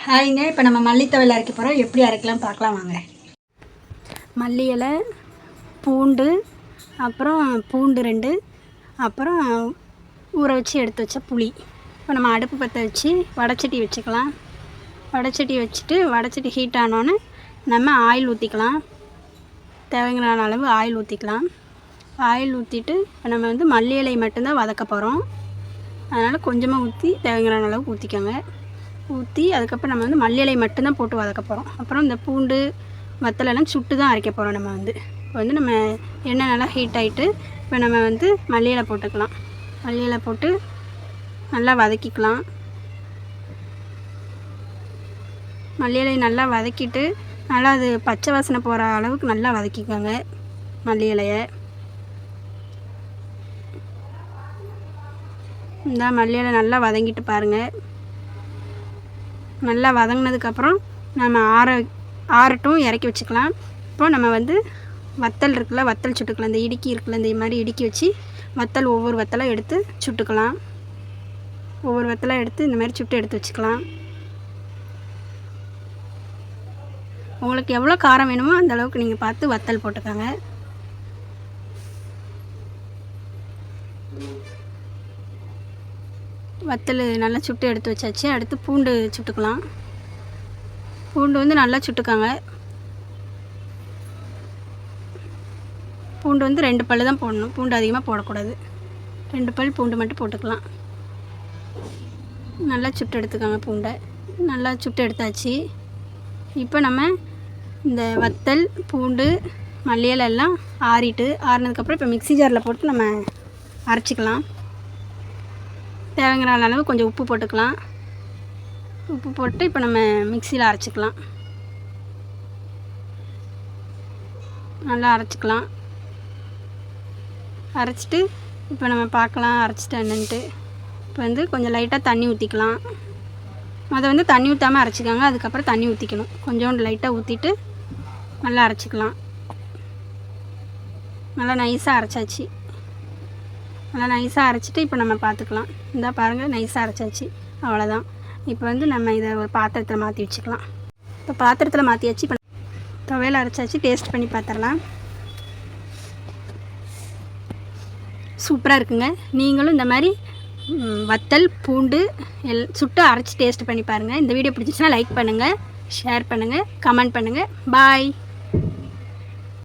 ஹாய்ங்க. இப்போ நம்ம மல்லித்தவையில் அரைக்க போகிறோம். எப்படி அரைக்கலாம் பார்க்கலாம் வாங்க. மல்லி இலை, பூண்டு, அப்புறம் பூண்டு 2, அப்புறம் ஊற வச்சு எடுத்து வச்ச புளி. இப்போ நம்ம அடுப்பு பற்ற வச்சு வடைச்சட்டி வச்சுக்கலாம். வடைச்சட்டி வச்சுட்டு வடைச்சட்டி ஹீட் ஆனோன்னு நம்ம ஆயில் ஊற்றிக்கலாம். தேவையான அளவு ஆயில் ஊற்றிக்கலாம். ஆயில் ஊற்றிட்டு இப்போ நம்ம வந்து மல்லி இலை மட்டும்தான் வதக்க போகிறோம். அதனால் கொஞ்சமாக ஊற்றி தேவையான அளவுக்கு ஊற்றிக்கோங்க. ஊற்றி அதுக்கப்புறம் நம்ம வந்து மல்லி இலை மட்டும்தான் போட்டு வதக்க போகிறோம். அப்புறம் இந்த பூண்டு வத்தலெல்லாம் சுட்டு தான் அரைக்க போகிறோம். நம்ம வந்து இப்போ வந்து நம்ம எண்ணெய் நல்லா ஹீட் ஆகிட்டு இப்போ நம்ம வந்து மல்லி இலை போட்டுக்கலாம். மல்லி இலை போட்டு நல்லா வதக்கிக்கலாம். மல்லி இலை நல்லா வதக்கிட்டு நல்லா அது பச்சை வாசனை போகிற அளவுக்கு நல்லா வதக்கிக்கோங்க மல்லி இலையை. இந்த மல்லி இலை நல்லா வதங்கிட்டு பாருங்கள். நல்லா வதங்கினதுக்கப்புறம் நம்ம ஆறட்டும், இறக்கி வச்சுக்கலாம். இப்போ நம்ம வந்து வத்தல் இருக்குல்ல, வத்தல் சுட்டுக்கலாம். இந்த இடுக்கி இருக்குல்ல, இந்த மாதிரி இடுக்கி வச்சு வத்தல் ஒவ்வொரு வத்தலாக எடுத்து சுட்டுக்கலாம். ஒவ்வொரு வத்தலாக எடுத்து இந்த மாதிரி சுட்டு எடுத்து வச்சுக்கலாம். உங்களுக்கு எவ்வளோ காரம் வேணுமோ அந்த அளவுக்கு நீங்கள் பார்த்து வத்தல் போட்டுக்கோங்க. வத்தல் நல்லா சுட்டு எடுத்து வச்சாச்சு. அடுத்து பூண்டு சுட்டுக்கலாம். பூண்டு வந்து நல்லா சுட்டுக்காங்க. பூண்டு வந்து 2 பல் தான் போடணும். பூண்டு அதிகமாக போடக்கூடாது. 2 பல் பூண்டு மட்டும் போட்டுக்கலாம். நல்லா சுட்டு எடுத்துக்காங்க. பூண்டை நல்லா சுட்டு எடுத்தாச்சு. இப்போ நம்ம இந்த வத்தல், பூண்டு, மல்லி இலை எல்லாம் ஆறினதுக்கப்புறம் இப்போ மிக்ஸி ஜாரில் போட்டு நம்ம அரைச்சிக்கலாம். தேவையான அளவு கொஞ்சம் உப்பு போட்டுக்கலாம். உப்பு போட்டு இப்போ நம்ம மிக்சியில் அரைச்சிக்கலாம். நல்லா அரைச்சிக்கலாம். அரைச்சிட்டு இப்போ நம்ம பார்க்கலாம் அரைச்சிட்டு என்னன்ட்டு. இப்போ வந்து கொஞ்சம் லைட்டாக தண்ணி ஊற்றிக்கலாம். வந்து தண்ணி ஊற்றாமல் அரைச்சிக்கோங்க. அதுக்கப்புறம் தண்ணி ஊற்றிக்கணும். கொஞ்சோண்டு லைட்டாக ஊற்றிட்டு நல்லா அரைச்சிக்கலாம். நல்லா நைஸாக அரைச்சாச்சு. நல்லா நைஸாக அரைச்சிட்டு இப்போ நம்ம பார்த்துக்கலாம். இந்த பாருங்கள், நைஸாக அரைச்சாச்சு. அவ்வளோதான். இப்போ வந்து நம்ம இதை ஒரு பாத்திரத்தில் மாற்றி வச்சுக்கலாம். இப்போ பாத்திரத்தில் மாற்றியாச்சு. இப்போ துவையல் அரைச்சாச்சு. டேஸ்ட் பண்ணி பார்த்துடலாம். சூப்பராக இருக்குங்க. நீங்களும் இந்த மாதிரி வத்தல், பூண்டு சுட்டு அரைச்சி டேஸ்ட் பண்ணி பாருங்கள். இந்த வீடியோ பிடிச்சிச்சுன்னா லைக் பண்ணுங்கள், ஷேர் பண்ணுங்கள், கமெண்ட் பண்ணுங்கள். பாய்.